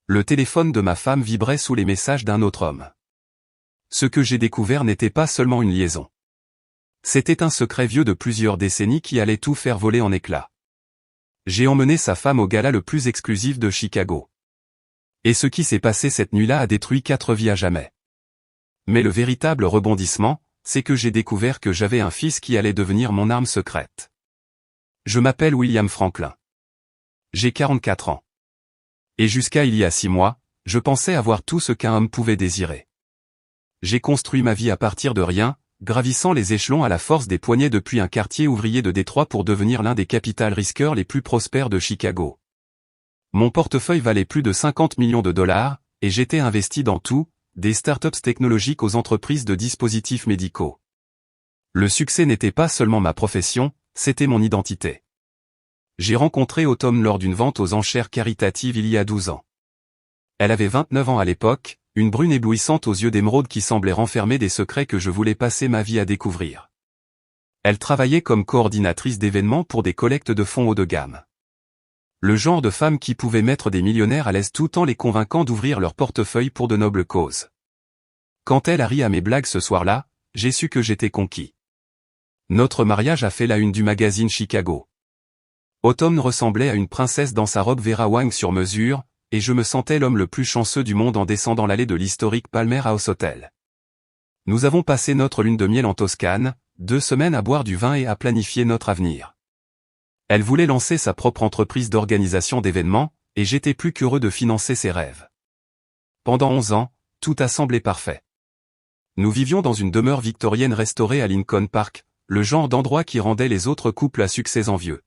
Le téléphone de ma femme vibrait sous les messages d'un autre homme. Ce que j'ai découvert n'était pas seulement une liaison. C'était un secret vieux de plusieurs décennies qui allait tout faire voler en éclats. J'ai emmené sa femme au gala le plus exclusif de Chicago. Et ce qui s'est passé cette nuit-là a détruit 4 vies à jamais. Mais le véritable rebondissement, c'est que j'ai découvert que j'avais un fils qui allait devenir mon arme secrète. Je m'appelle William Franklin. J'ai 44 ans. Et jusqu'à il y a 6 mois, je pensais avoir tout ce qu'un homme pouvait désirer. J'ai construit ma vie à partir de rien, gravissant les échelons à la force des poignets depuis un quartier ouvrier de Détroit pour devenir l'un des capital risqueurs les plus prospères de Chicago. Mon portefeuille valait plus de 50 millions de dollars, et j'étais investi dans tout, des startups technologiques aux entreprises de dispositifs médicaux. Le succès n'était pas seulement ma profession, c'était mon identité. J'ai rencontré Autumn lors d'une vente aux enchères caritatives il y a 12 ans. Elle avait 29 ans à l'époque, une brune éblouissante aux yeux d'émeraude qui semblait renfermer des secrets que je voulais passer ma vie à découvrir. Elle travaillait comme coordinatrice d'événements pour des collectes de fonds haut de gamme. Le genre de femme qui pouvait mettre des millionnaires à l'aise tout en les convainquant d'ouvrir leur portefeuille pour de nobles causes. Quand elle a ri à mes blagues ce soir-là, j'ai su que j'étais conquis. Notre mariage a fait la une du magazine Chicago. Autumn ressemblait à une princesse dans sa robe Vera Wang sur mesure, et je me sentais l'homme le plus chanceux du monde en descendant l'allée de l'historique Palmer House Hotel. Nous avons passé notre lune de miel en Toscane, 2 semaines à boire du vin et à planifier notre avenir. Elle voulait lancer sa propre entreprise d'organisation d'événements, et j'étais plus qu'heureux de financer ses rêves. Pendant 11 ans, tout a semblé parfait. Nous vivions dans une demeure victorienne restaurée à Lincoln Park, le genre d'endroit qui rendait les autres couples à succès envieux.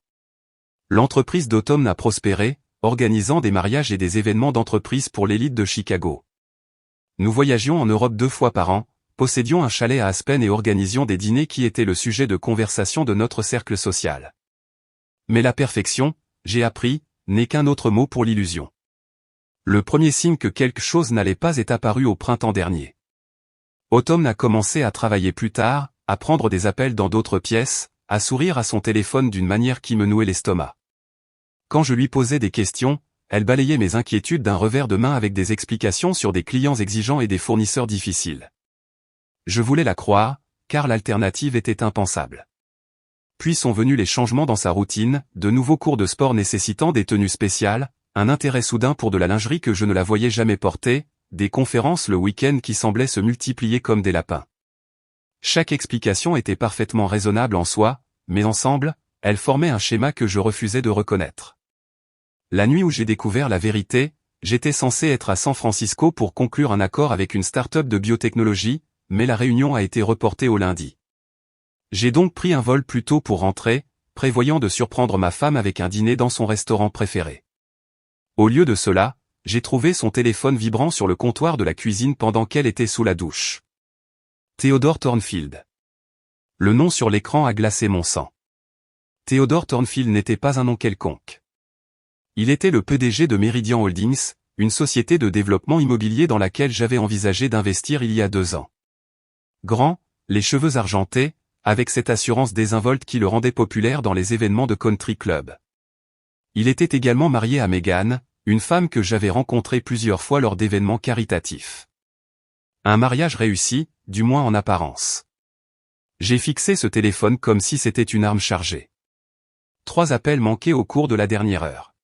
L'entreprise d'Autumn a prospéré, organisant des mariages et des événements d'entreprise pour l'élite de Chicago. Nous voyagions en Europe 2 fois par an, possédions un chalet à Aspen et organisions des dîners qui étaient le sujet de conversation de notre cercle social. Mais la perfection, j'ai appris, n'est qu'un autre mot pour l'illusion. Le premier signe que quelque chose n'allait pas est apparu au printemps dernier. Autumn a commencé à travailler plus tard, à prendre des appels dans d'autres pièces, à sourire à son téléphone d'une manière qui me nouait l'estomac. Quand je lui posais des questions, elle balayait mes inquiétudes d'un revers de main avec des explications sur des clients exigeants et des fournisseurs difficiles. Je voulais la croire, car l'alternative était impensable. Puis sont venus les changements dans sa routine, de nouveaux cours de sport nécessitant des tenues spéciales, un intérêt soudain pour de la lingerie que je ne la voyais jamais porter, des conférences le week-end qui semblaient se multiplier comme des lapins. Chaque explication était parfaitement raisonnable en soi, mais ensemble, elles formaient un schéma que je refusais de reconnaître. La nuit où j'ai découvert la vérité, j'étais censé être à San Francisco pour conclure un accord avec une start-up de biotechnologie, mais la réunion a été reportée au lundi. J'ai donc pris un vol plus tôt pour rentrer, prévoyant de surprendre ma femme avec un dîner dans son restaurant préféré. Au lieu de cela, j'ai trouvé son téléphone vibrant sur le comptoir de la cuisine pendant qu'elle était sous la douche. Theodore Thornfield. Le nom sur l'écran a glacé mon sang. Theodore Thornfield n'était pas un nom quelconque. Il était le PDG de Meridian Holdings, une société de développement immobilier dans laquelle j'avais envisagé d'investir il y a 2 ans. Grand, les cheveux argentés, avec cette assurance désinvolte qui le rendait populaire dans les événements de country club. Il était également marié à Megan, une femme que j'avais rencontrée plusieurs fois lors d'événements caritatifs. Un mariage réussi, du moins en apparence. J'ai fixé ce téléphone comme si c'était une arme chargée. 3 appels manqués au cours de la dernière heure.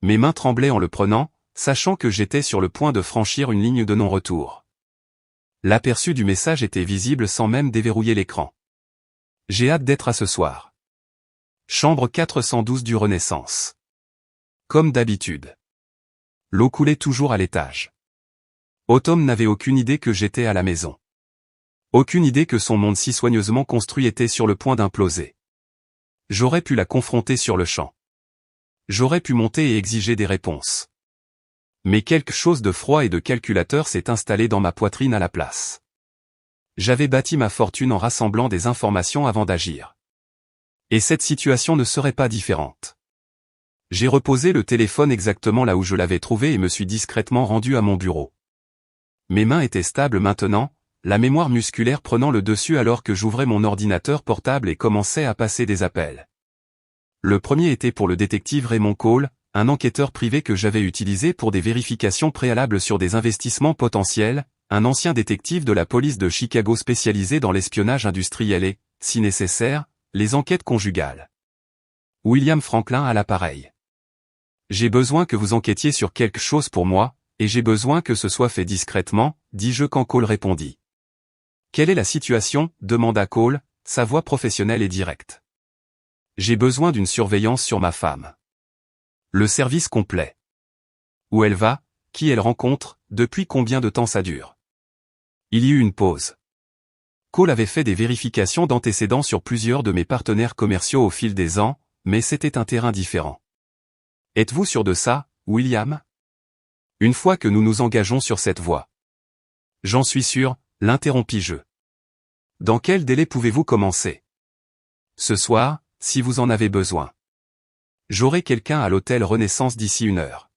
Mes mains tremblaient en le prenant, sachant que j'étais sur le point de franchir une ligne de non-retour. L'aperçu du message était visible sans même déverrouiller l'écran. J'ai hâte d'être à ce soir. Chambre 412 du Renaissance. Comme d'habitude. L'eau coulait toujours à l'étage. Autumn n'avait aucune idée que j'étais à la maison. Aucune idée que son monde si soigneusement construit était sur le point d'imploser. J'aurais pu la confronter sur le champ. J'aurais pu monter et exiger des réponses. Mais quelque chose de froid et de calculateur s'est installé dans ma poitrine à la place. J'avais bâti ma fortune en rassemblant des informations avant d'agir. Et cette situation ne serait pas différente. J'ai reposé le téléphone exactement là où je l'avais trouvé et me suis discrètement rendu à mon bureau. Mes mains étaient stables maintenant, la mémoire musculaire prenant le dessus alors que j'ouvrais mon ordinateur portable et commençais à passer des appels. Le premier était pour le détective Raymond Cole, un enquêteur privé que j'avais utilisé pour des vérifications préalables sur des investissements potentiels, un ancien détective de la police de Chicago spécialisé dans l'espionnage industriel et, si nécessaire, les enquêtes conjugales. William Franklin à l'appareil. J'ai besoin que vous enquêtiez sur quelque chose pour moi, et j'ai besoin que ce soit fait discrètement, dis-je quand Cole répondit. Quelle est la situation, demanda Cole, sa voix professionnelle et directe. J'ai besoin d'une surveillance sur ma femme. Le service complet. Où elle va, qui elle rencontre, depuis combien de temps ça dure. Il y eut une pause. Cole avait fait des vérifications d'antécédents sur plusieurs de mes partenaires commerciaux au fil des ans, mais c'était un terrain différent. Êtes-vous sûr de ça, William? Une fois que nous nous engageons sur cette voie. J'en suis sûr, l'interrompis-je. Dans quel délai pouvez-vous commencer? Ce soir, si vous en avez besoin. J'aurai quelqu'un à l'hôtel Renaissance d'ici 1 heure.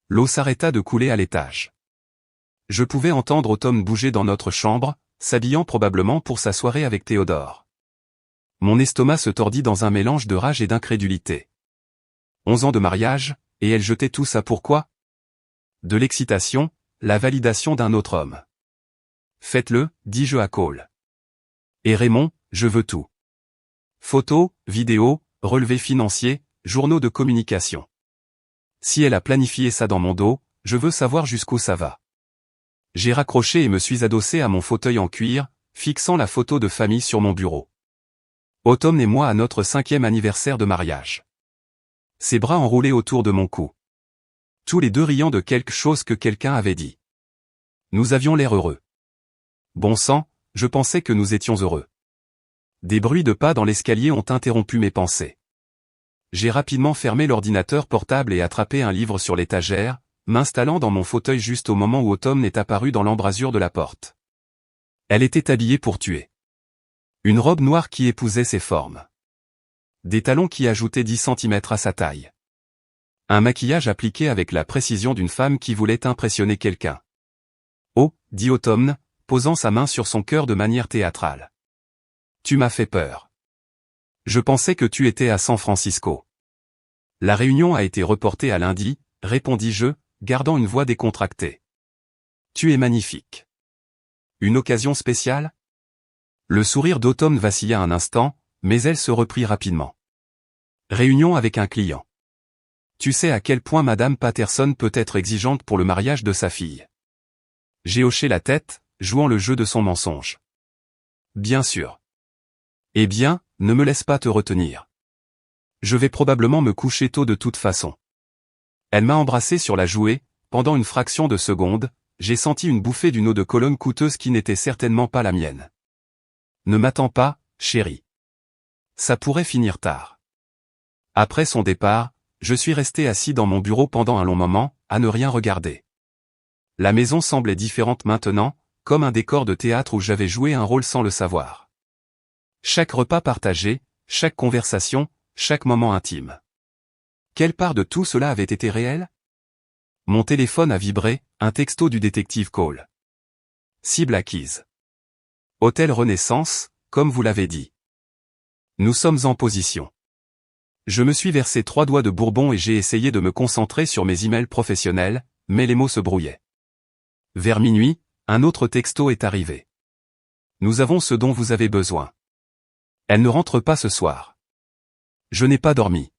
L'eau s'arrêta de couler à l'étage. Je pouvais entendre Tom bouger dans notre chambre, s'habillant probablement pour sa soirée avec Théodore. Mon estomac se tordit dans un mélange de rage et d'incrédulité. 11 ans de mariage, et elle jetait tout ça pourquoi? De l'excitation, la validation d'un autre homme. Faites-le, dis-je à Cole. Et Raymond, je veux tout. Photos, vidéos, relevés financiers, journaux de communication. Si elle a planifié ça dans mon dos, je veux savoir jusqu'où ça va. J'ai raccroché et me suis adossé à mon fauteuil en cuir, fixant la photo de famille sur mon bureau. Autumn et moi à notre 5e anniversaire de mariage. Ses bras enroulés autour de mon cou. Tous les deux riant de quelque chose que quelqu'un avait dit. Nous avions l'air heureux. Bon sang, je pensais que nous étions heureux. Des bruits de pas dans l'escalier ont interrompu mes pensées. J'ai rapidement fermé l'ordinateur portable et attrapé un livre sur l'étagère, m'installant dans mon fauteuil juste au moment où Autumn est apparue dans l'embrasure de la porte. Elle était habillée pour tuer. Une robe noire qui épousait ses formes. Des talons qui ajoutaient 10 cm à sa taille. Un maquillage appliqué avec la précision d'une femme qui voulait impressionner quelqu'un. Oh, dit Autumn, posant sa main sur son cœur de manière théâtrale. Tu m'as fait peur. Je pensais que tu étais à San Francisco. La réunion a été reportée à lundi, répondis-je, gardant une voix décontractée. Tu es magnifique. Une occasion spéciale? Le sourire d'Autumn vacilla un instant, mais elle se reprit rapidement. Réunion avec un client. Tu sais à quel point Madame Patterson peut être exigeante pour le mariage de sa fille. J'ai hoché la tête, jouant le jeu de son mensonge. Bien sûr. Eh bien, ne me laisse pas te retenir. Je vais probablement me coucher tôt de toute façon. Elle m'a embrassé sur la jouée, pendant une fraction de seconde, j'ai senti une bouffée d'une eau de Cologne coûteuse qui n'était certainement pas la mienne. Ne m'attends pas, chérie. Ça pourrait finir tard. Après son départ, je suis resté assis dans mon bureau pendant un long moment, à ne rien regarder. La maison semblait différente maintenant, comme un décor de théâtre où j'avais joué un rôle sans le savoir. Chaque repas partagé, chaque conversation, chaque moment intime. Quelle part de tout cela avait été réelle? Mon téléphone a vibré, un texto du détective Cole. Cible acquise. Hôtel Renaissance, comme vous l'avez dit. Nous sommes en position. Je me suis versé 3 doigts de bourbon et j'ai essayé de me concentrer sur mes emails professionnels, mais les mots se brouillaient. Vers minuit, un autre texto est arrivé. Nous avons ce dont vous avez besoin. Elle ne rentre pas ce soir. Je n'ai pas dormi.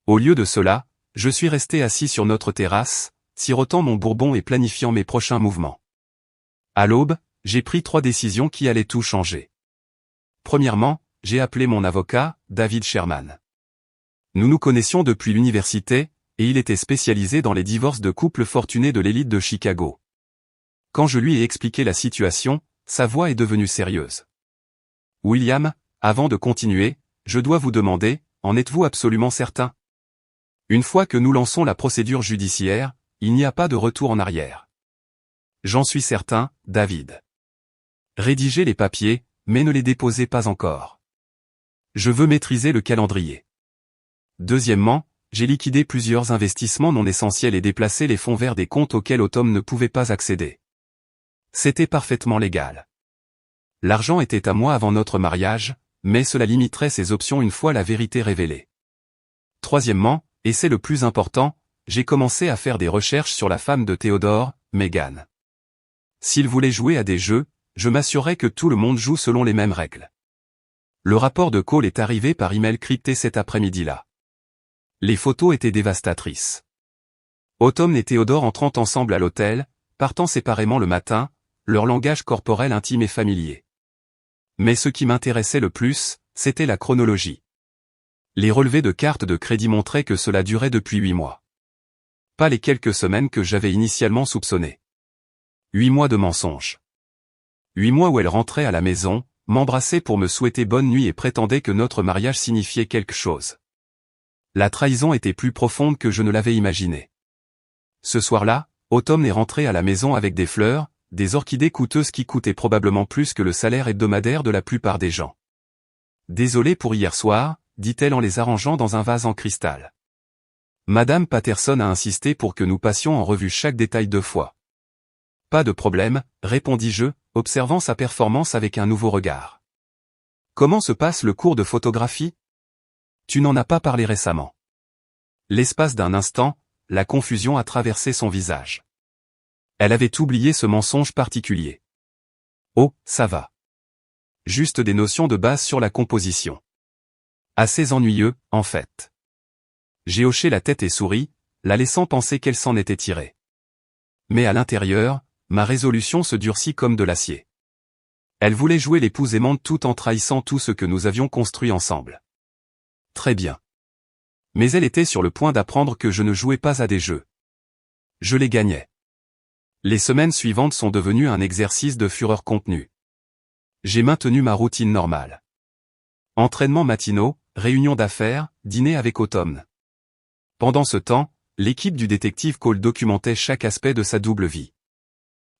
Au lieu de cela, je suis resté assis sur notre terrasse, sirotant mon bourbon et planifiant mes prochains mouvements. À l'aube, j'ai pris 3 décisions qui allaient tout changer. Premièrement, j'ai appelé mon avocat, David Sherman. Nous nous connaissions depuis l'université, et il était spécialisé dans les divorces de couples fortunés de l'élite de Chicago. Quand je lui ai expliqué la situation, sa voix est devenue sérieuse. William, avant de continuer, je dois vous demander, en êtes-vous absolument certain? Une fois que nous lançons la procédure judiciaire, il n'y a pas de retour en arrière. J'en suis certain, David. Rédigez les papiers, mais ne les déposez pas encore. Je veux maîtriser le calendrier. Deuxièmement, j'ai liquidé plusieurs investissements non essentiels et déplacé les fonds vers des comptes auxquels Autumn ne pouvait pas accéder. C'était parfaitement légal. L'argent était à moi avant notre mariage, mais cela limiterait ses options une fois la vérité révélée. Troisièmement, et c'est le plus important, j'ai commencé à faire des recherches sur la femme de Théodore, Meghan. S'il voulait jouer à des jeux, je m'assurerai que tout le monde joue selon les mêmes règles. Le rapport de Cole est arrivé par email crypté cet après-midi-là. Les photos étaient dévastatrices. Autumn et Théodore entrant ensemble à l'hôtel, partant séparément le matin, leur langage corporel intime et familier. Mais ce qui m'intéressait le plus, c'était la chronologie. Les relevés de cartes de crédit montraient que cela durait depuis 8 mois. Pas les quelques semaines que j'avais initialement soupçonnées. 8 mois de mensonges. 8 mois où elle rentrait à la maison, m'embrassait pour me souhaiter bonne nuit et prétendait que notre mariage signifiait quelque chose. La trahison était plus profonde que je ne l'avais imaginé. Ce soir-là, Autumn est rentrée à la maison avec des fleurs, des orchidées coûteuses qui coûtaient probablement plus que le salaire hebdomadaire de la plupart des gens. Désolée pour hier soir, dit-elle en les arrangeant dans un vase en cristal. Madame Patterson a insisté pour que nous passions en revue chaque détail 2 fois. Pas de problème, répondis-je, observant sa performance avec un nouveau regard. Comment se passe le cours de photographie? Tu n'en as pas parlé récemment. L'espace d'un instant, la confusion a traversé son visage. Elle avait oublié ce mensonge particulier. Oh, ça va. Juste des notions de base sur la composition. Assez ennuyeux, en fait. J'ai hoché la tête et souri, la laissant penser qu'elle s'en était tirée. Mais à l'intérieur, ma résolution se durcit comme de l'acier. Elle voulait jouer l'épouse aimante tout en trahissant tout ce que nous avions construit ensemble. Très bien. Mais elle était sur le point d'apprendre que je ne jouais pas à des jeux. Je les gagnais. Les semaines suivantes sont devenues un exercice de fureur contenue. J'ai maintenu ma routine normale. Entraînements matinaux, réunions d'affaires, dîner avec Autumn. Pendant ce temps, l'équipe du détective Cole documentait chaque aspect de sa double vie.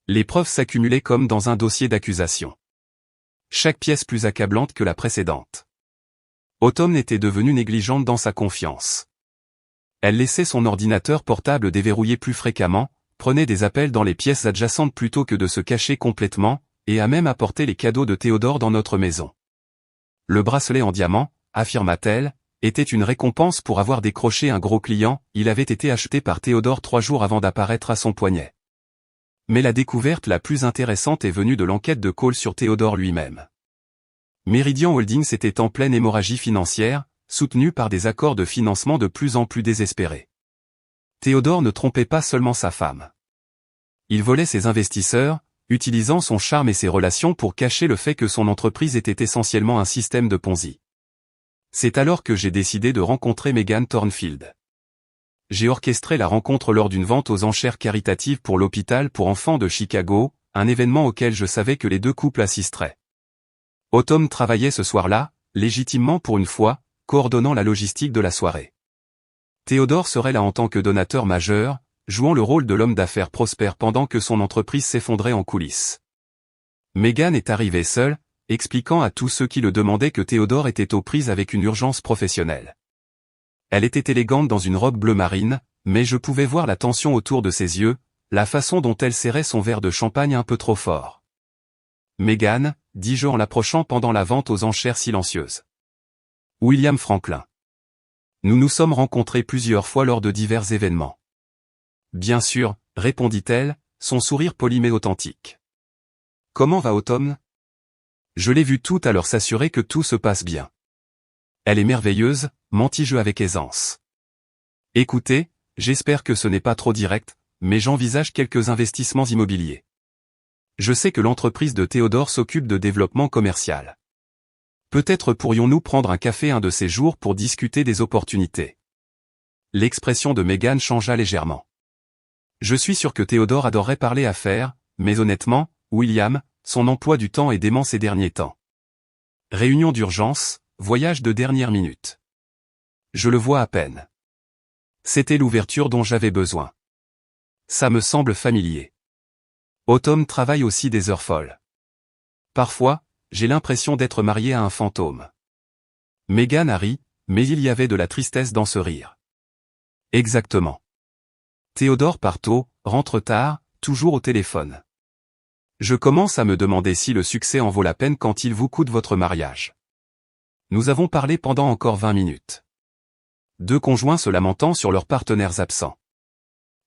Les preuves s'accumulaient comme dans un dossier d'accusation. Chaque pièce plus accablante que la précédente. Autumn était devenue négligente dans sa confiance. Elle laissait son ordinateur portable déverrouillé plus fréquemment, prenait des appels dans les pièces adjacentes plutôt que de se cacher complètement, et a même apporté les cadeaux de Théodore dans notre maison. Le bracelet en diamant, affirma-t-elle, était une récompense pour avoir décroché un gros client, il avait été acheté par Théodore 3 jours avant d'apparaître à son poignet. Mais la découverte la plus intéressante est venue de l'enquête de Cole sur Théodore lui-même. Meridian Holdings était en pleine hémorragie financière, soutenue par des accords de financement de plus en plus désespérés. Théodore ne trompait pas seulement sa femme. Il volait ses investisseurs, utilisant son charme et ses relations pour cacher le fait que son entreprise était essentiellement un système de Ponzi. C'est alors que j'ai décidé de rencontrer Meghan Thornfield. J'ai orchestré la rencontre lors d'une vente aux enchères caritatives pour l'hôpital pour enfants de Chicago, un événement auquel je savais que les 2 couples assisteraient. Autumn travaillait ce soir-là, légitimement pour une fois, coordonnant la logistique de la soirée. Théodore serait là en tant que donateur majeur, jouant le rôle de l'homme d'affaires prospère pendant que son entreprise s'effondrait en coulisses. Meghan est arrivée seule, expliquant à tous ceux qui le demandaient que Théodore était aux prises avec une urgence professionnelle. Elle était élégante dans une robe bleu marine, mais je pouvais voir la tension autour de ses yeux, la façon dont elle serrait son verre de champagne un peu trop fort. Meghan, dis-je en l'approchant pendant la vente aux enchères silencieuses. William Franklin. Nous nous sommes rencontrés plusieurs fois lors de divers événements. Bien sûr, répondit-elle, son sourire poli mais authentique. Comment va Autumn? Je l'ai vue tout à l'heure s'assurer que tout se passe bien. Elle est merveilleuse, mentis-je avec aisance. Écoutez, j'espère que ce n'est pas trop direct, mais j'envisage quelques investissements immobiliers. Je sais que l'entreprise de Théodore s'occupe de développement commercial. Peut-être pourrions-nous prendre un café un de ces jours pour discuter des opportunités. L'expression de Meghan changea légèrement. Je suis sûr que Théodore adorerait parler affaires, mais honnêtement, William, son emploi du temps est dément ces derniers temps. Réunion d'urgence, voyage de dernière minute. Je le vois à peine. C'était l'ouverture dont j'avais besoin. Ça me semble familier. Autumn travaille aussi des heures folles. Parfois, j'ai l'impression d'être marié à un fantôme. Meghan a ri, mais il y avait de la tristesse dans ce rire. Exactement. Théodore part tôt, rentre tard, toujours au téléphone. Je commence à me demander si le succès en vaut la peine quand il vous coûte votre mariage. Nous avons parlé pendant encore 20 minutes. deux conjoints se lamentant sur leurs partenaires absents.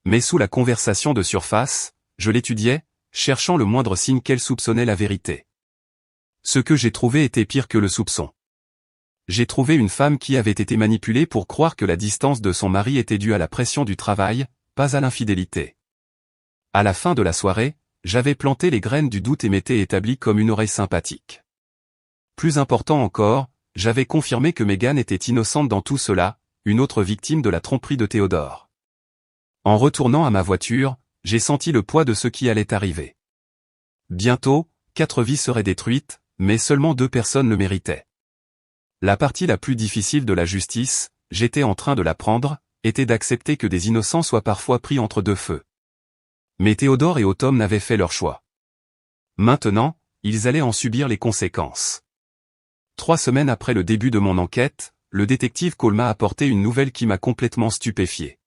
Mais sous la conversation de surface, je l'étudiais, cherchant le moindre signe qu'elle soupçonnait la vérité. Ce que j'ai trouvé était pire que le soupçon. J'ai trouvé une femme qui avait été manipulée pour croire que la distance de son mari était due à la pression du travail, pas à l'infidélité. À la fin de la soirée, j'avais planté les graines du doute et m'étais établi comme une oreille sympathique. Plus important encore, j'avais confirmé que Megan était innocente dans tout cela, une autre victime de la tromperie de Théodore. En retournant à ma voiture, j'ai senti le poids de ce qui allait arriver. Bientôt, 4 vies seraient détruites, mais seulement 2 personnes le méritaient. La partie la plus difficile de la justice, j'étais en train de l'apprendre, était d'accepter que des innocents soient parfois pris entre deux feux. Mais Théodore et Autumn n'avaient fait leur choix. Maintenant, ils allaient en subir les conséquences. 3 semaines après le début de mon enquête, le détective Cole m'a apporté une nouvelle qui m'a complètement stupéfié.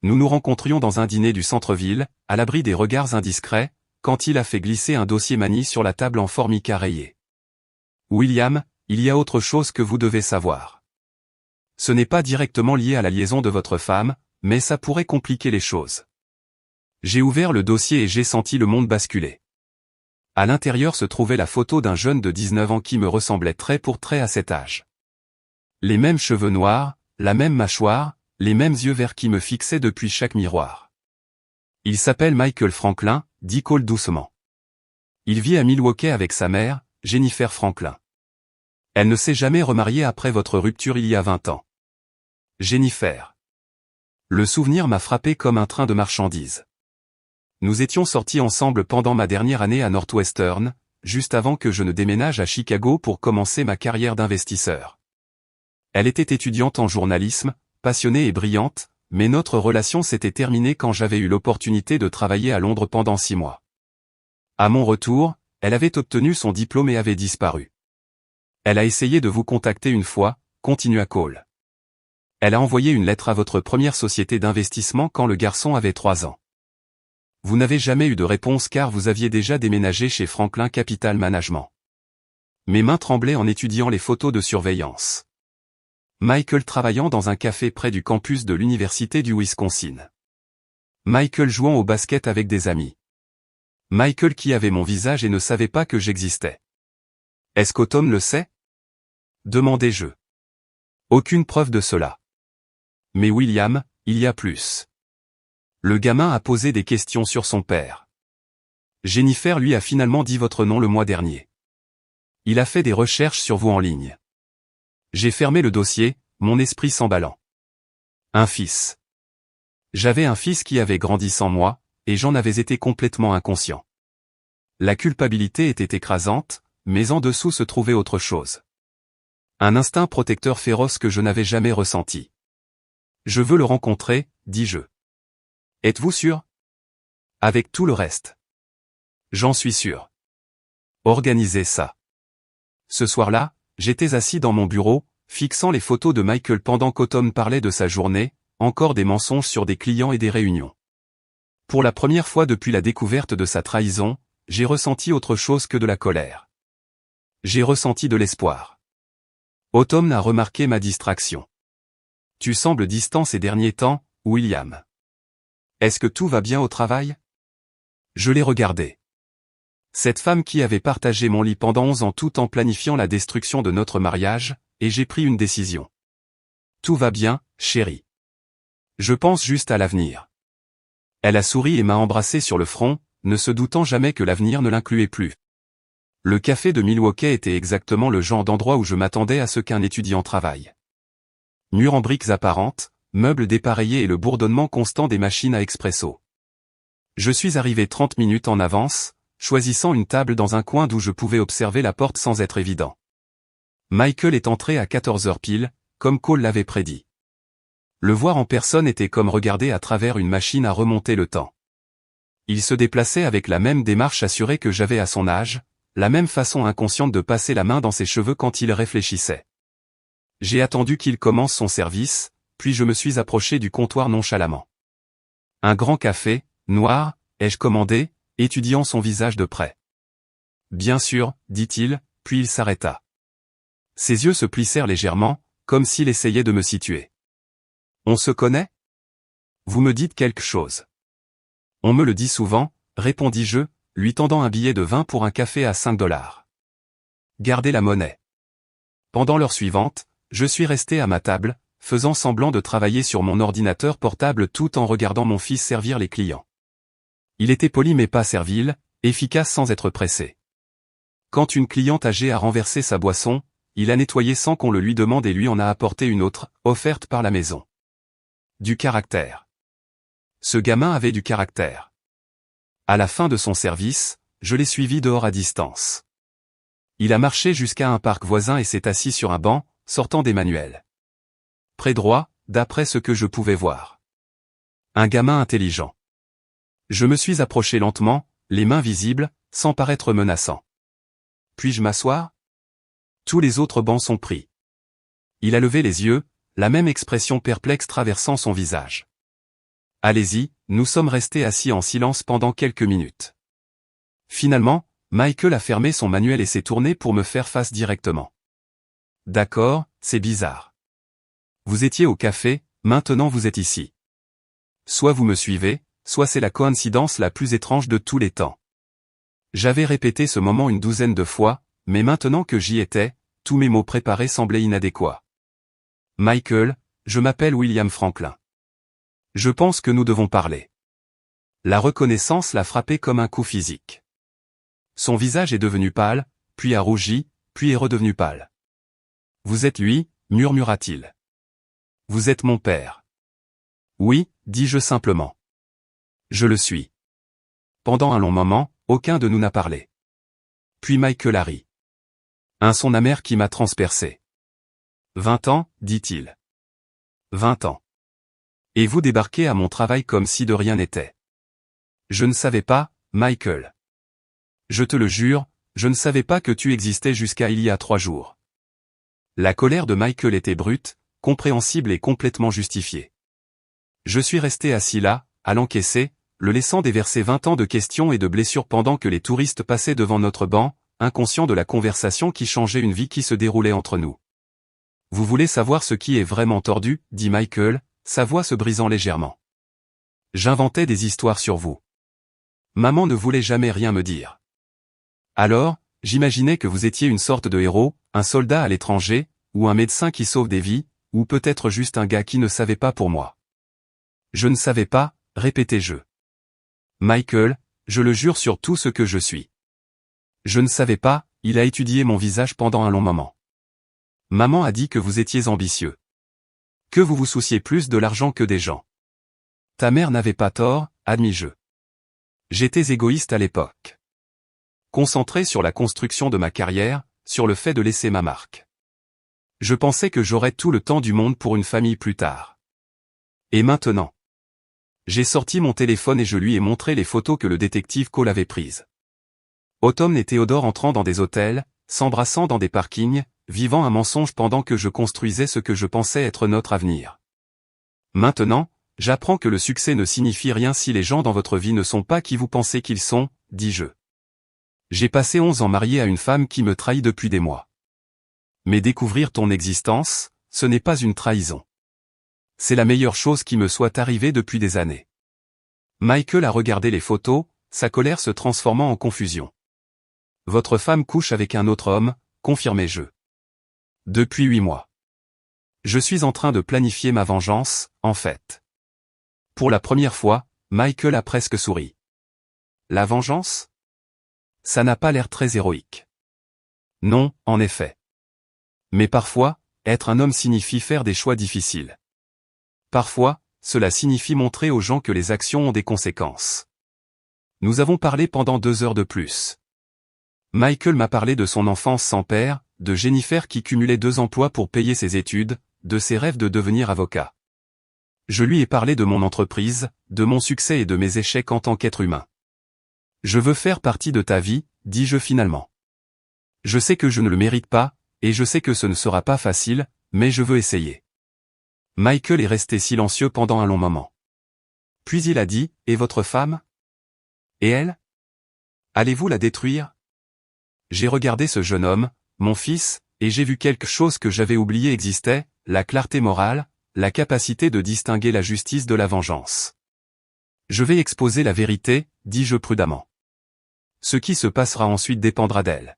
Nous nous rencontrions dans un dîner du centre-ville, à l'abri des regards indiscrets, quand il a fait glisser un dossier manie sur la table en formica rayée. « William, il y a autre chose que vous devez savoir. Ce n'est pas directement lié à la liaison de votre femme, mais ça pourrait compliquer les choses. » J'ai ouvert le dossier et j'ai senti le monde basculer. À l'intérieur se trouvait la photo d'un jeune de 19 ans qui me ressemblait trait pour trait à cet âge. Les mêmes cheveux noirs, la même mâchoire, les mêmes yeux verts qui me fixaient depuis chaque miroir. Il s'appelle Michael Franklin, dit Cole doucement. Il vit à Milwaukee avec sa mère, Jennifer Franklin. Elle ne s'est jamais remariée après votre rupture il y a 20 ans. Jennifer. Le souvenir m'a frappé comme un train de marchandises. Nous étions sortis ensemble pendant ma dernière année à Northwestern, juste avant que je ne déménage à Chicago pour commencer ma carrière d'investisseur. Elle était étudiante en journalisme, passionnée et brillante, mais notre relation s'était terminée quand j'avais eu l'opportunité de travailler à Londres pendant 6 mois. À mon retour, elle avait obtenu son diplôme et avait disparu. Elle a essayé de vous contacter une fois, continua Cole. Elle a envoyé une lettre à votre première société d'investissement quand le garçon avait 3 ans. Vous n'avez jamais eu de réponse car vous aviez déjà déménagé chez Franklin Capital Management. Mes mains tremblaient en étudiant les photos de surveillance. Michael travaillant dans un café près du campus de l'université du Wisconsin. Michael jouant au basket avec des amis. Michael qui avait mon visage et ne savait pas que j'existais. Est-ce qu'Autumn le sait? Demandai-je. Aucune preuve de cela. Mais William, il y a plus. Le gamin a posé des questions sur son père. Jennifer lui a finalement dit votre nom le mois dernier. Il a fait des recherches sur vous en ligne. J'ai fermé le dossier, mon esprit s'emballant. Un fils. J'avais un fils qui avait grandi sans moi, et j'en avais été complètement inconscient. La culpabilité était écrasante, mais en dessous se trouvait autre chose. Un instinct protecteur féroce que je n'avais jamais ressenti. Je veux le rencontrer, dis-je. Êtes-vous sûr? Avec tout le reste. J'en suis sûr. Organisez ça. Ce soir-là, j'étais assis dans mon bureau, fixant les photos de Michael pendant qu'Autumn parlait de sa journée, encore des mensonges sur des clients et des réunions. Pour la première fois depuis la découverte de sa trahison, j'ai ressenti autre chose que de la colère. J'ai ressenti de l'espoir. Autumn a remarqué ma distraction. Tu sembles distant ces derniers temps, William. Est-ce que tout va bien au travail? Je l'ai regardé. Cette femme qui avait partagé mon lit pendant 11 ans tout en planifiant la destruction de notre mariage, et j'ai pris une décision. Tout va bien, chérie. Je pense juste à l'avenir. Elle a souri et m'a embrassé sur le front, ne se doutant jamais que l'avenir ne l'incluait plus. Le café de Milwaukee était exactement le genre d'endroit où je m'attendais à ce qu'un étudiant travaille. Murs en briques apparentes, meubles dépareillés et le bourdonnement constant des machines à expresso. Je suis arrivé 30 minutes en avance, choisissant une table dans un coin d'où je pouvais observer la porte sans être évident. Michael est entré à 14h pile, comme Cole l'avait prédit. Le voir en personne était comme regarder à travers une machine à remonter le temps. Il se déplaçait avec la même démarche assurée que j'avais à son âge, la même façon inconsciente de passer la main dans ses cheveux quand il réfléchissait. J'ai attendu qu'il commence son service, puis je me suis approché du comptoir nonchalamment. Un grand café, noir, ai-je commandé, étudiant son visage de près. Bien sûr, dit-il, puis il s'arrêta. Ses yeux se plissèrent légèrement, comme s'il essayait de me situer. On se connaît? Vous me dites quelque chose. On me le dit souvent, répondis-je, lui tendant un billet de 20 pour un café à 5 $. Gardez la monnaie. Pendant l'heure suivante, je suis resté à ma table, faisant semblant de travailler sur mon ordinateur portable tout en regardant mon fils servir les clients. Il était poli mais pas servile, efficace sans être pressé. Quand une cliente âgée a renversé sa boisson, il a nettoyé sans qu'on le lui demande et lui en a apporté une autre, offerte par la maison. Du caractère. Ce gamin avait du caractère. À la fin de son service, je l'ai suivi dehors à distance. Il a marché jusqu'à un parc voisin et s'est assis sur un banc, sortant des manuels. Près droit, d'après ce que je pouvais voir. Un gamin intelligent. Je me suis approché lentement, les mains visibles, sans paraître menaçant. Puis-je m'asseoir? Tous les autres bancs sont pris. Il a levé les yeux, la même expression perplexe traversant son visage. Allez-y, nous sommes restés assis en silence pendant quelques minutes. Finalement, Michael a fermé son manuel et s'est tourné pour me faire face directement. D'accord, c'est bizarre. Vous étiez au café, maintenant vous êtes ici. Soit vous me suivez, soit c'est la coïncidence la plus étrange de tous les temps. J'avais répété ce moment une douzaine de fois, mais maintenant que j'y étais, tous mes mots préparés semblaient inadéquats. Michael, je m'appelle William Franklin. Je pense que nous devons parler. La reconnaissance l'a frappé comme un coup physique. Son visage est devenu pâle, puis a rougi, puis est redevenu pâle. Vous êtes lui, murmura-t-il. Vous êtes mon père. Oui, dis-je simplement. Je le suis. Pendant un long moment, aucun de nous n'a parlé. Puis Michael a ri. Un son amer qui m'a transpercé. 20 ans, dit-il. 20 ans. Et vous débarquez à mon travail comme si de rien n'était. Je ne savais pas, Michael. Je te le jure, je ne savais pas que tu existais jusqu'à il y a 3 jours. La colère de Michael était brute, compréhensible et complètement justifiée. Je suis resté assis là, à l'encaisser, le laissant déverser 20 ans de questions et de blessures pendant que les touristes passaient devant notre banc, inconscients de la conversation qui changeait une vie qui se déroulait entre nous. Vous voulez savoir ce qui est vraiment tordu, dit Michael, sa voix se brisant légèrement. J'inventais des histoires sur vous. Maman ne voulait jamais rien me dire. Alors, j'imaginais que vous étiez une sorte de héros, un soldat à l'étranger, ou un médecin qui sauve des vies, ou peut-être juste un gars qui ne savait pas pour moi. Je ne savais pas, répétai-je. Michael, je le jure sur tout ce que je suis. Je ne savais pas, il a étudié mon visage pendant un long moment. Maman a dit que vous étiez ambitieux. Que vous vous souciez plus de l'argent que des gens. Ta mère n'avait pas tort, admis-je. J'étais égoïste à l'époque. Concentré sur la construction de ma carrière, sur le fait de laisser ma marque. Je pensais que j'aurais tout le temps du monde pour une famille plus tard. Et maintenant? J'ai sorti mon téléphone et je lui ai montré les photos que le détective Cole avait prises. Autumn et Théodore entrant dans des hôtels, s'embrassant dans des parkings, vivant un mensonge pendant que je construisais ce que je pensais être notre avenir. Maintenant, j'apprends que le succès ne signifie rien si les gens dans votre vie ne sont pas qui vous pensez qu'ils sont, dis-je. J'ai passé 11 ans marié à une femme qui me trahit depuis des mois. Mais découvrir ton existence, ce n'est pas une trahison. C'est la meilleure chose qui me soit arrivée depuis des années. Michael a regardé les photos, sa colère se transformant en confusion. Votre femme couche avec un autre homme, confirmai-je. Depuis 8 mois. Je suis en train de planifier ma vengeance, en fait. Pour la première fois, Michael a presque souri. La vengeance? Ça n'a pas l'air très héroïque. Non, en effet. Mais parfois, être un homme signifie faire des choix difficiles. Parfois, cela signifie montrer aux gens que les actions ont des conséquences. Nous avons parlé pendant 2 heures de plus. Michael m'a parlé de son enfance sans père, de Jennifer qui cumulait 2 emplois pour payer ses études, de ses rêves de devenir avocat. Je lui ai parlé de mon entreprise, de mon succès et de mes échecs en tant qu'être humain. Je veux faire partie de ta vie, dis-je finalement. Je sais que je ne le mérite pas, et je sais que ce ne sera pas facile, mais je veux essayer. Michael est resté silencieux pendant un long moment. Puis il a dit, et votre femme? Et elle? Allez-vous la détruire? J'ai regardé ce jeune homme, mon fils, et j'ai vu quelque chose que j'avais oublié existait, la clarté morale, la capacité de distinguer la justice de la vengeance. Je vais exposer la vérité, dis-je prudemment. Ce qui se passera ensuite dépendra d'elle.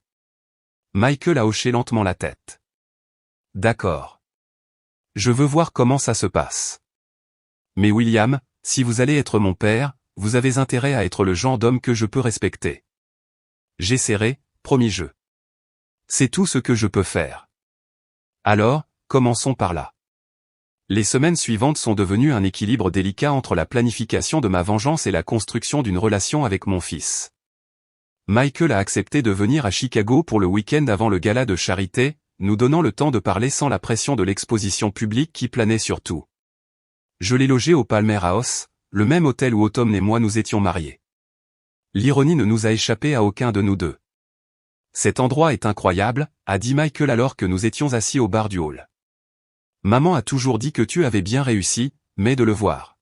Michael a hoché lentement la tête. D'accord. Je veux voir comment ça se passe. Mais William, si vous allez être mon père, vous avez intérêt à être le genre d'homme que je peux respecter. J'essaierai, promis-je. C'est tout ce que je peux faire. Alors, commençons par là. Les semaines suivantes sont devenues un équilibre délicat entre la planification de ma vengeance et la construction d'une relation avec mon fils. Michael a accepté de venir à Chicago pour le week-end avant le gala de charité, nous donnant le temps de parler sans la pression de l'exposition publique qui planait sur tout. Je l'ai logé au Palmer House, le même hôtel où Autumn et moi nous étions mariés. L'ironie ne nous a échappé à aucun de nous deux. Cet endroit est incroyable, a dit Michael alors que nous étions assis au bar du hall. Maman a toujours dit que tu avais bien réussi, mais de le voir.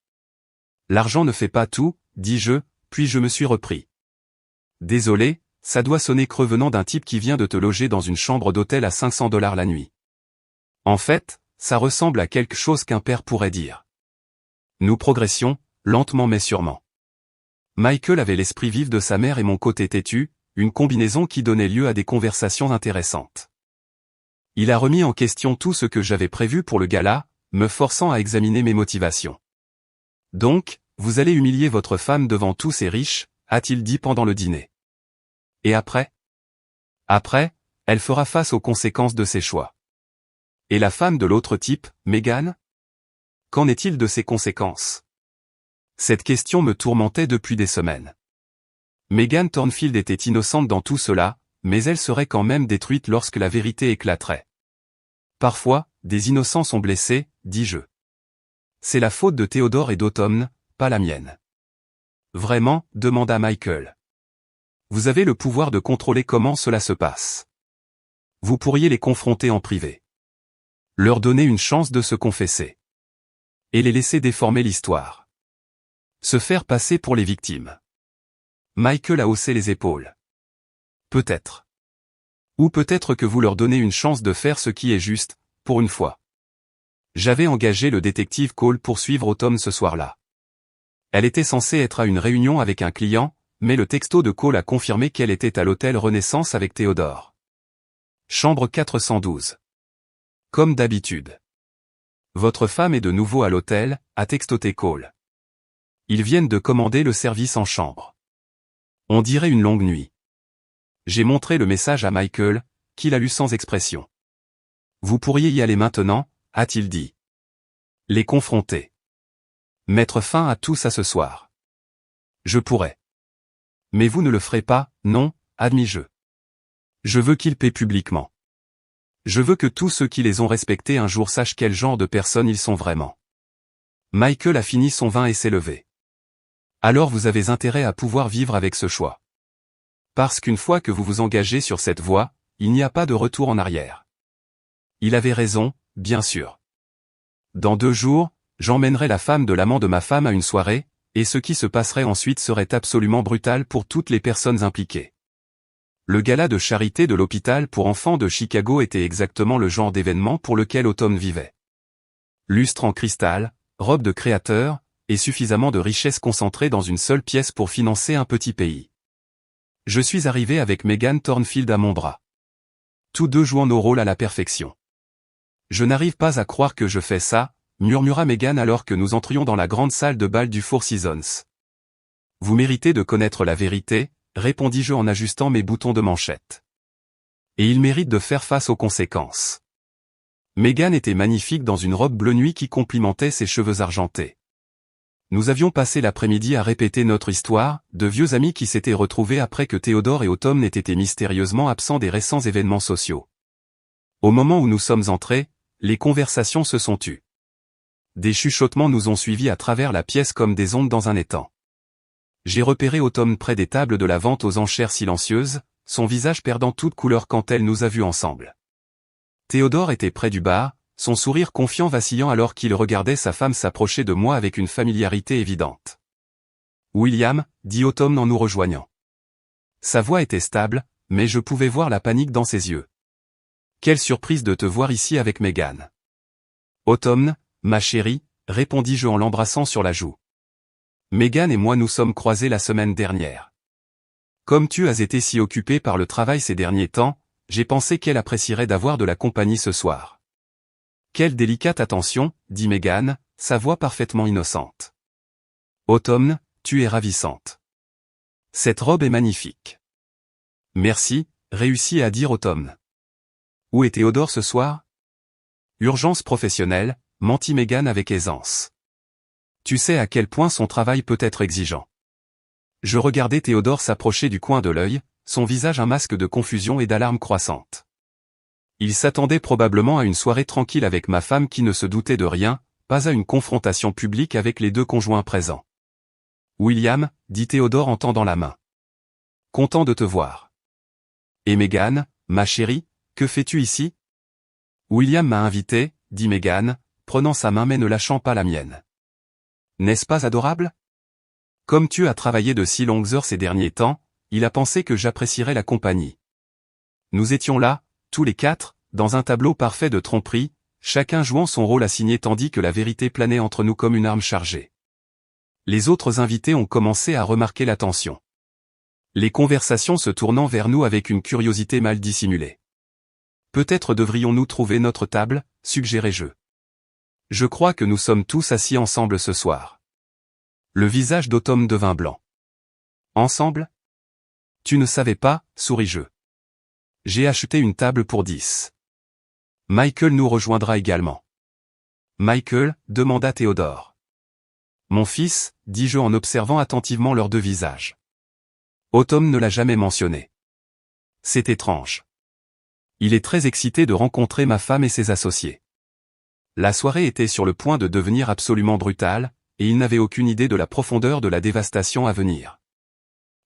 L'argent ne fait pas tout, dis-je, puis je me suis repris. Désolé, ça doit sonner creux venant d'un type qui vient de te loger dans une chambre d'hôtel à $500 la nuit. En fait, ça ressemble à quelque chose qu'un père pourrait dire. Nous progressions, lentement mais sûrement. Michael avait l'esprit vif de sa mère et mon côté têtu, une combinaison qui donnait lieu à des conversations intéressantes. Il a remis en question tout ce que j'avais prévu pour le gala, me forçant à examiner mes motivations. Donc, vous allez humilier votre femme devant tous ces riches, a-t-il dit pendant le dîner. Et après? Après, elle fera face aux conséquences de ses choix. Et la femme de l'autre type, Megan? Qu'en est-il de ses conséquences? Cette question me tourmentait depuis des semaines. Megan Thornfield était innocente dans tout cela, mais elle serait quand même détruite lorsque la vérité éclaterait. Parfois, des innocents sont blessés, dis-je. C'est la faute de Théodore et d'Autumn, pas la mienne. Vraiment, demanda Michael. Vous avez le pouvoir de contrôler comment cela se passe. Vous pourriez les confronter en privé. Leur donner une chance de se confesser. Et les laisser déformer l'histoire. Se faire passer pour les victimes. Michael a haussé les épaules. Peut-être. Ou peut-être que vous leur donnez une chance de faire ce qui est juste, pour une fois. J'avais engagé le détective Cole pour suivre Autumn ce soir-là. Elle était censée être à une réunion avec un client, mais le texto de Cole a confirmé qu'elle était à l'hôtel Renaissance avec Théodore. Chambre 412. Comme d'habitude. Votre femme est de nouveau à l'hôtel, a textoté Cole. Ils viennent de commander le service en chambre. On dirait une longue nuit. J'ai montré le message à Michael, qui l'a lu sans expression. Vous pourriez y aller maintenant, a-t-il dit. Les confronter. Mettre fin à tout ça ce soir. Je pourrais. Mais vous ne le ferez pas, non, admis-je. Je veux qu'ils paient publiquement. Je veux que tous ceux qui les ont respectés un jour sachent quel genre de personnes ils sont vraiment. Michael a fini son vin et s'est levé. Alors vous avez intérêt à pouvoir vivre avec ce choix. Parce qu'une fois que vous vous engagez sur cette voie, il n'y a pas de retour en arrière. Il avait raison, bien sûr. Dans 2 jours, j'emmènerai la femme de l'amant de ma femme à une soirée, et ce qui se passerait ensuite serait absolument brutal pour toutes les personnes impliquées. Le gala de charité de l'hôpital pour enfants de Chicago était exactement le genre d'événement pour lequel Autumn vivait. Lustre en cristal, robe de créateur, et suffisamment de richesse concentrée dans une seule pièce pour financer un petit pays. Je suis arrivé avec Megan Thornfield à mon bras. Tous deux jouant nos rôles à la perfection. Je n'arrive pas à croire que je fais ça, murmura Megan alors que nous entrions dans la grande salle de bal du Four Seasons. Vous méritez de connaître la vérité, répondis-je en ajustant mes boutons de manchette. Et il mérite de faire face aux conséquences. Megan était magnifique dans une robe bleu nuit qui complimentait ses cheveux argentés. Nous avions passé l'après-midi à répéter notre histoire, de vieux amis qui s'étaient retrouvés après que Théodore et Autumn aient été mystérieusement absents des récents événements sociaux. Au moment où nous sommes entrés, les conversations se sont tues. Des chuchotements nous ont suivis à travers la pièce comme des ondes dans un étang. J'ai repéré Autumn près des tables de la vente aux enchères silencieuses, son visage perdant toute couleur quand elle nous a vus ensemble. Théodore était près du bar, son sourire confiant vacillant alors qu'il regardait sa femme s'approcher de moi avec une familiarité évidente. William, dit Autumn en nous rejoignant. Sa voix était stable, mais je pouvais voir la panique dans ses yeux. Quelle surprise de te voir ici avec Megan. Autumn, ma chérie, répondis-je en l'embrassant sur la joue. Megan et moi nous sommes croisés la semaine dernière. Comme tu as été si occupée par le travail ces derniers temps, j'ai pensé qu'elle apprécierait d'avoir de la compagnie ce soir. Quelle délicate attention, dit Megan, sa voix parfaitement innocente. Autumn, tu es ravissante. Cette robe est magnifique. Merci, réussit à dire Autumn. Où est Théodore ce soir? Urgence professionnelle, mentit Megan avec aisance. Tu sais à quel point son travail peut être exigeant. Je regardais Théodore s'approcher du coin de l'œil, son visage un masque de confusion et d'alarme croissante. Il s'attendait probablement à une soirée tranquille avec ma femme qui ne se doutait de rien, pas à une confrontation publique avec les deux conjoints présents. William, dit Théodore en tendant la main. Content de te voir. Et Megan, ma chérie, que fais-tu ici? William m'a invité, dit Megan, prenant sa main mais ne lâchant pas la mienne. N'est-ce pas adorable? Comme tu as travaillé de si longues heures ces derniers temps, il a pensé que j'apprécierais la compagnie. Nous étions là, tous les quatre, dans un tableau parfait de tromperie, chacun jouant son rôle assigné tandis que la vérité planait entre nous comme une arme chargée. Les autres invités ont commencé à remarquer la tension. Les conversations se tournant vers nous avec une curiosité mal dissimulée. Peut-être devrions-nous trouver notre table, suggérai-je. Je crois que nous sommes tous assis ensemble ce soir. Le visage d'Automne devint blanc. Ensemble? Tu ne savais pas, souris-je. J'ai acheté une table pour 10. Michael nous rejoindra également. Michael, demanda Théodore. Mon fils, dis-je en observant attentivement leurs deux visages. Autumn ne l'a jamais mentionné. C'est étrange. Il est très excité de rencontrer ma femme et ses associés. La soirée était sur le point de devenir absolument brutale, et il n'avait aucune idée de la profondeur de la dévastation à venir.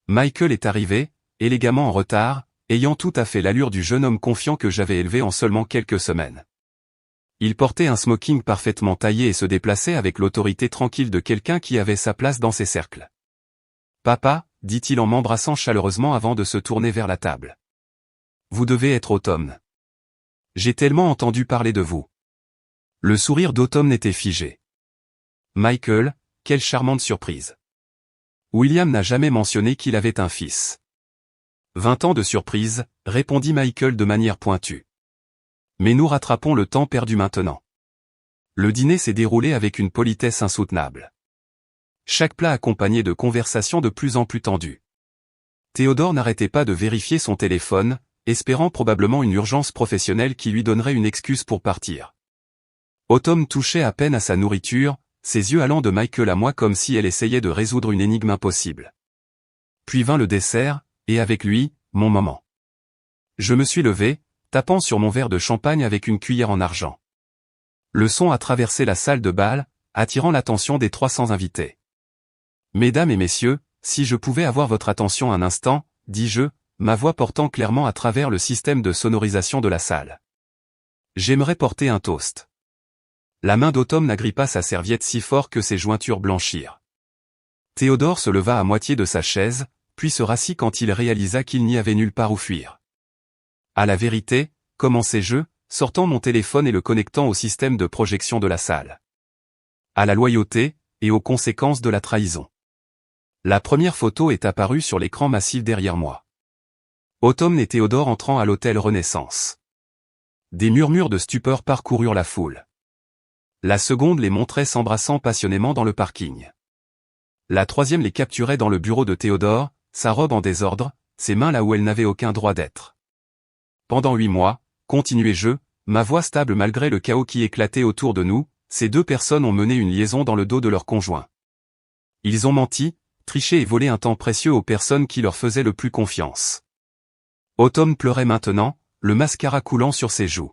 Michael est arrivé, élégamment en retard, ayant tout à fait l'allure du jeune homme confiant que j'avais élevé en seulement quelques semaines. Il portait un smoking parfaitement taillé et se déplaçait avec l'autorité tranquille de quelqu'un qui avait sa place dans ses cercles. « Papa », dit-il en m'embrassant chaleureusement avant de se tourner vers la table. « Vous devez être Autumn. J'ai tellement entendu parler de vous. » Le sourire d'Autumn était figé. « Michael, quelle charmante surprise. William n'a jamais mentionné qu'il avait un fils. » 20 ans de surprise, répondit Michael de manière pointue. Mais nous rattrapons le temps perdu maintenant. Le dîner s'est déroulé avec une politesse insoutenable. Chaque plat accompagné de conversations de plus en plus tendues. Théodore n'arrêtait pas de vérifier son téléphone, espérant probablement une urgence professionnelle qui lui donnerait une excuse pour partir. Autumn touchait à peine à sa nourriture, ses yeux allant de Michael à moi comme si elle essayait de résoudre une énigme impossible. Puis vint le dessert, et avec lui, mon moment. Je me suis levé, tapant sur mon verre de champagne avec une cuillère en argent. Le son a traversé la salle de bal, attirant l'attention des 300 invités. Mesdames et messieurs, si je pouvais avoir votre attention un instant, dis-je, ma voix portant clairement à travers le système de sonorisation de la salle. J'aimerais porter un toast. La main d'Automne n'agrippa sa serviette si fort que ses jointures blanchirent. Théodore se leva à moitié de sa chaise, puis se rassit quand il réalisa qu'il n'y avait nulle part où fuir. À la vérité, commençai-je, sortant mon téléphone et le connectant au système de projection de la salle. À la loyauté, et aux conséquences de la trahison. La première photo est apparue sur l'écran massif derrière moi. Automne et Théodore entrant à l'hôtel Renaissance. Des murmures de stupeur parcoururent la foule. La seconde les montrait s'embrassant passionnément dans le parking. La troisième les capturait dans le bureau de Théodore, sa robe en désordre, ses mains là où elle n'avait aucun droit d'être. Pendant 8 mois, continuai-je, ma voix stable malgré le chaos qui éclatait autour de nous, ces deux personnes ont mené une liaison dans le dos de leur conjoint. Ils ont menti, triché et volé un temps précieux aux personnes qui leur faisaient le plus confiance. Autumn pleurait maintenant, le mascara coulant sur ses joues.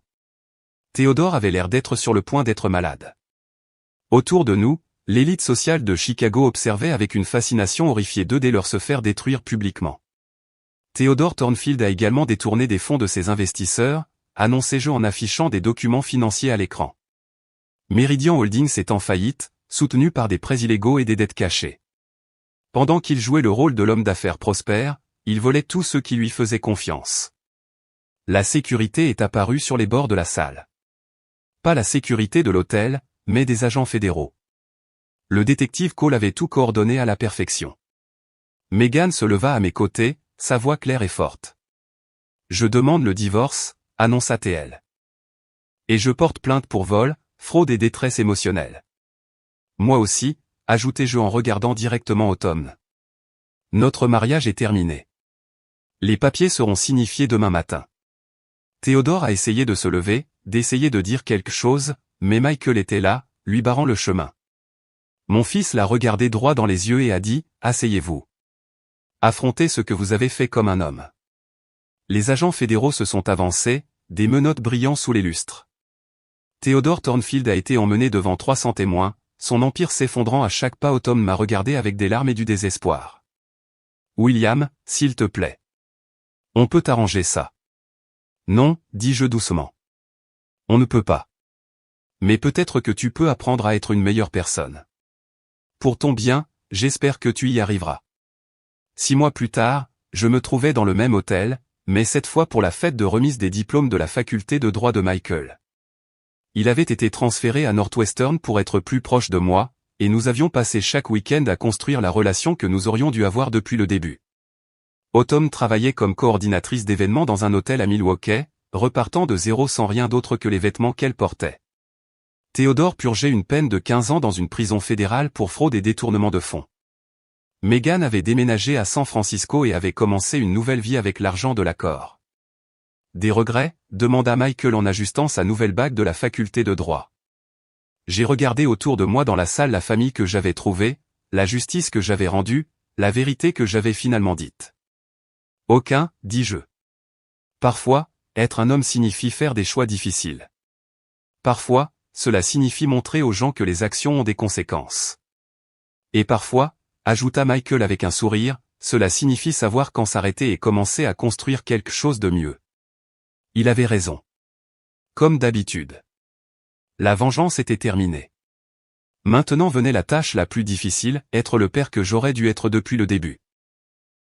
Théodore avait l'air d'être sur le point d'être malade. Autour de nous, l'élite sociale de Chicago observait avec une fascination horrifiée deux dès leur se faire détruire publiquement. Theodore Thornfield a également détourné des fonds de ses investisseurs, annonçai-je en affichant des documents financiers à l'écran. Meridian Holdings est en faillite, soutenu par des prêts illégaux et des dettes cachées. Pendant qu'il jouait le rôle de l'homme d'affaires prospère, il volait tous ceux qui lui faisaient confiance. La sécurité est apparue sur les bords de la salle. Pas la sécurité de l'hôtel, mais des agents fédéraux. Le détective Cole avait tout coordonné à la perfection. Megan se leva à mes côtés, sa voix claire et forte. Je demande le divorce, annonça-t-elle. Et je porte plainte pour vol, fraude et détresse émotionnelle. Moi aussi, ajoutai-je en regardant directement Autumn. Notre mariage est terminé. Les papiers seront signifiés demain matin. Théodore a essayé de se lever, d'essayer de dire quelque chose, mais Michael était là, lui barrant le chemin. Mon fils l'a regardé droit dans les yeux et a dit, « Asseyez-vous. Affrontez ce que vous avez fait comme un homme. » Les agents fédéraux se sont avancés, des menottes brillant sous les lustres. Theodore Thornfield a été emmené devant 300 témoins, son empire s'effondrant à chaque pas. Autumn m'a regardé avec des larmes et du désespoir. « William, s'il te plaît. On peut arranger ça. » « Non, dis-je doucement. On ne peut pas. Mais peut-être que tu peux apprendre à être une meilleure personne. Pour ton bien, j'espère que tu y arriveras. 6 mois plus tard, je me trouvais dans le même hôtel, mais cette fois pour la fête de remise des diplômes de la faculté de droit de Michael. Il avait été transféré à Northwestern pour être plus proche de moi, et nous avions passé chaque week-end à construire la relation que nous aurions dû avoir depuis le début. Autumn travaillait comme coordinatrice d'événements dans un hôtel à Milwaukee, repartant de zéro sans rien d'autre que les vêtements qu'elle portait. Théodore purgeait une peine de 15 ans dans une prison fédérale pour fraude et détournement de fonds. Megan avait déménagé à San Francisco et avait commencé une nouvelle vie avec l'argent de l'accord. Des regrets ? Demanda Michael en ajustant sa nouvelle bague de la faculté de droit. J'ai regardé autour de moi dans la salle la famille que j'avais trouvée, la justice que j'avais rendue, la vérité que j'avais finalement dite. Aucun, dis-je. Parfois, être un homme signifie faire des choix difficiles. Parfois, cela signifie montrer aux gens que les actions ont des conséquences. Et parfois, ajouta Michael avec un sourire, cela signifie savoir quand s'arrêter et commencer à construire quelque chose de mieux. Il avait raison. Comme d'habitude. La vengeance était terminée. Maintenant venait la tâche la plus difficile, être le père que j'aurais dû être depuis le début.